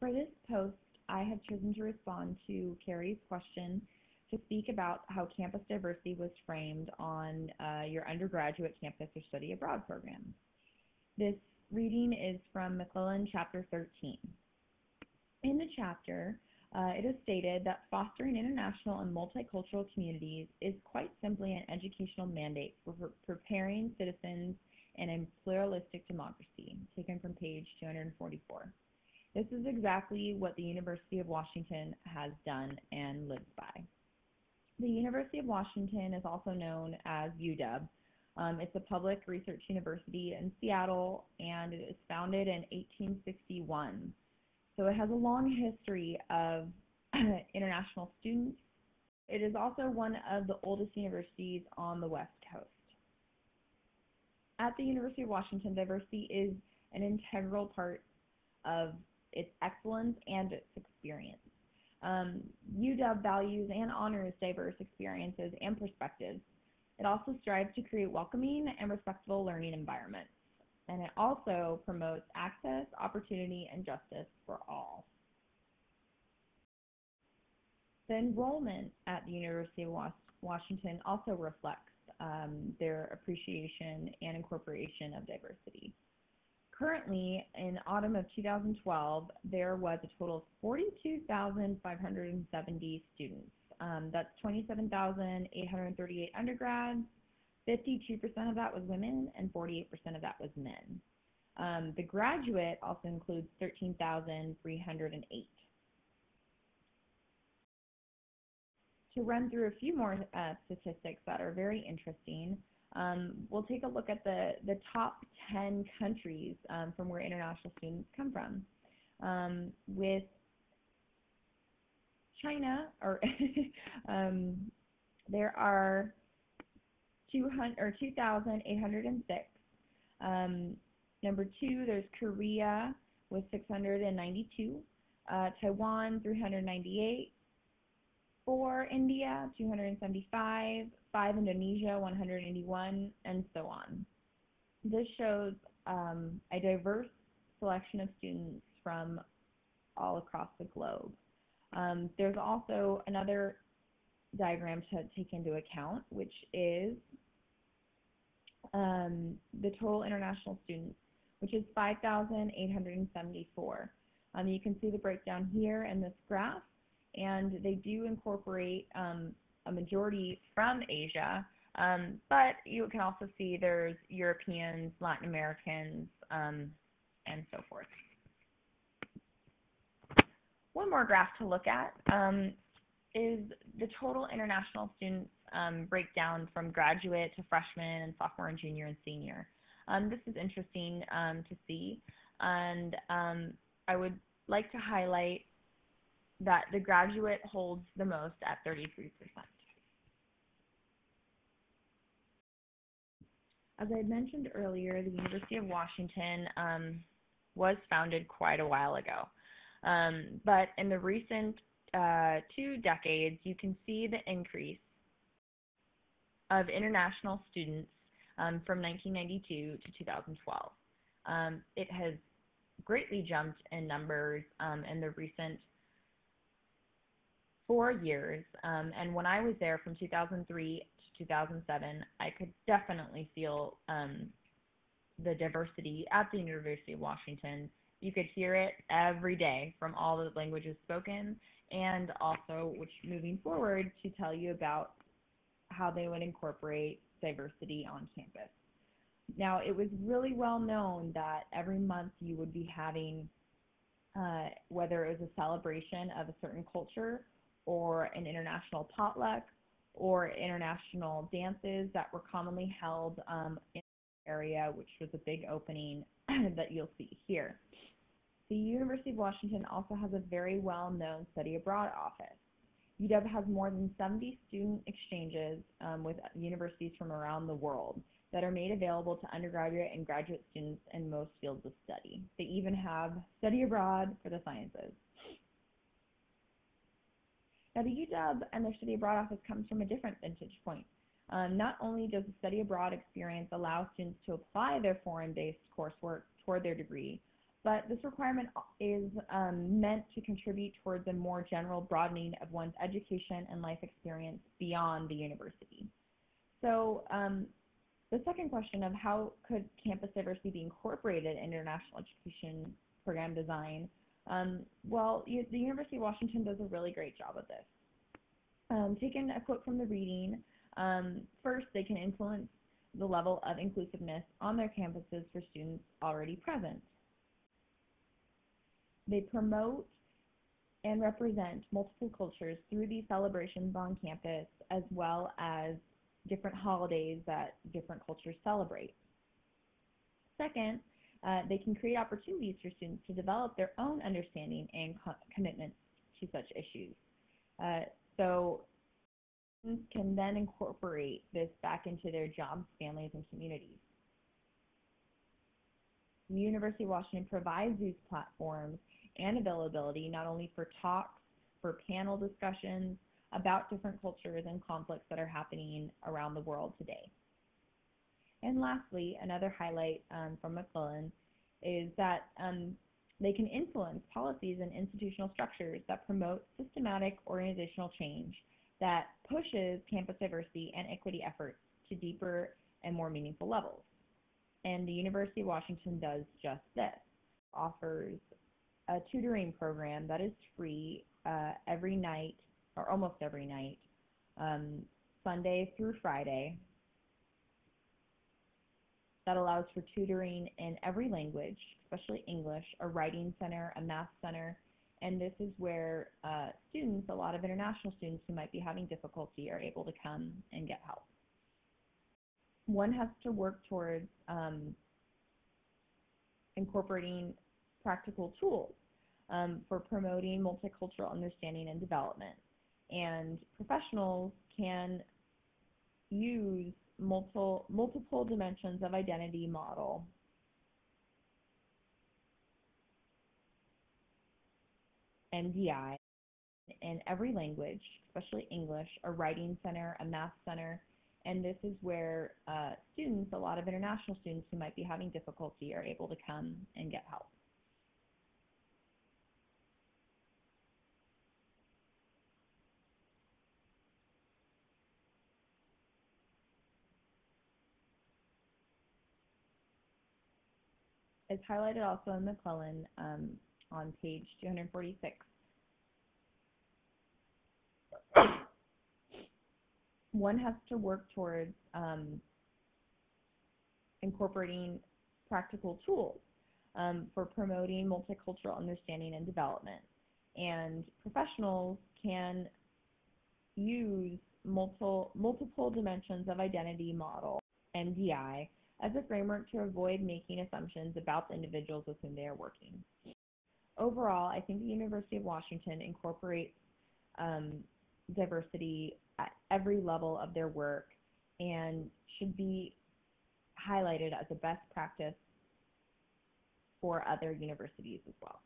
For this post, I have chosen to respond to Carrie's question to speak about how campus diversity was framed on your undergraduate campus or study abroad program. This reading is from McClellan chapter 13. In the chapter, it is stated that fostering international and multicultural communities is quite simply an educational mandate for preparing citizens in a pluralistic democracy, taken from page 244. This is exactly what the University of Washington has done and lives by. The University of Washington is also known as UW. It's a public research university in Seattle, and it was founded in 1861. So it has a long history of international students. It is also one of the oldest universities on the West Coast. At the University of Washington, diversity is an integral part of its excellence and its experience. UW values and honors diverse experiences and perspectives. It also strives to create welcoming and respectful learning environments. And it also promotes access, opportunity, and justice for all. The enrollment at the University of Washington also reflects their appreciation and incorporation of diversity. Currently, in autumn of 2012, there was a total of 42,570 students. That's 27,838 undergrads, 52% of that was women, and 48% of that was men. The graduate also includes 13,308. To run through a few more statistics that are very interesting, we'll take a look at the top 10 countries from where international students come from. With China, or there are 2,806. Number 2, there's Korea with 692, Taiwan 398, 4 India 275, 5 Indonesia 181, and so on. This shows a diverse selection of students from all across the globe. There's also another diagram to take into account, which is the total international students, which is 5,874. You can see the breakdown here in this graph, and they do incorporate a majority from Asia, but you can also see there's Europeans, Latin Americans, and so forth. One more graph to look at is the total international students breakdown from graduate to freshman and sophomore and junior and senior. This is interesting to see, and I would like to highlight that the graduate holds the most at 33%. As I had mentioned earlier, the University of Washington was founded quite a while ago. But in the recent 2 decades, you can see the increase of international students from 1992 to 2012. It has greatly jumped in numbers in the recent 4 years, and when I was there from 2003 to 2007, I could definitely feel the diversity at the University of Washington. You could hear it every day from all the languages spoken, and also, which moving forward, to tell you about how they would incorporate diversity on campus. Now, it was really well known that every month you would be having, whether it was a celebration of a certain culture or an international potluck or international dances that were commonly held in the area, which was a big opening that you'll see here. The University of Washington also has a very well-known study abroad office. UW has more than 70 student exchanges with universities from around the world that are made available to undergraduate and graduate students in most fields of study. They even have study abroad for the sciences. Now, the UW and their study abroad office comes from a different vantage point. Not only does the study abroad experience allow students to apply their foreign-based coursework toward their degree, but this requirement is meant to contribute towards a more general broadening of one's education and life experience beyond the university. So the second question of how could campus diversity be incorporated in international education program design, the University of Washington does a really great job of this. Taking a quote from the reading, first, they can influence the level of inclusiveness on their campuses for students already present. They promote and represent multiple cultures through these celebrations on campus, as well as different holidays that different cultures celebrate. Second, they can create opportunities for students to develop their own understanding and commitments to such issues. So students can then incorporate this back into their jobs, families, and communities. The University of Washington provides these platforms and availability not only for talks, for panel discussions about different cultures and conflicts that are happening around the world today. And lastly, another highlight from McClellan is that they can influence policies and institutional structures that promote systematic organizational change that pushes campus diversity and equity efforts to deeper and more meaningful levels. And the University of Washington does just this. Offers a tutoring program that is free every night, or almost every night, Sunday through Friday, that allows for tutoring in every language, especially English, a writing center, a math center, and this is where students, a lot of international students who might be having difficulty, are able to come and get help. One has to work towards incorporating practical tools for promoting multicultural understanding and development. And professionals can use multiple dimensions of identity model MDI in every language, especially English, a writing center, a math center, and this is where students, a lot of international students who might be having difficulty, are able to come and get help. It's highlighted also in McClellan on page 246. One has to work towards incorporating practical tools for promoting multicultural understanding and development. And professionals can use multiple dimensions of identity model, MDI, as a framework to avoid making assumptions about the individuals with whom they are working. Overall, I think the University of Washington incorporates diversity at every level of their work and should be highlighted as a best practice for other universities as well.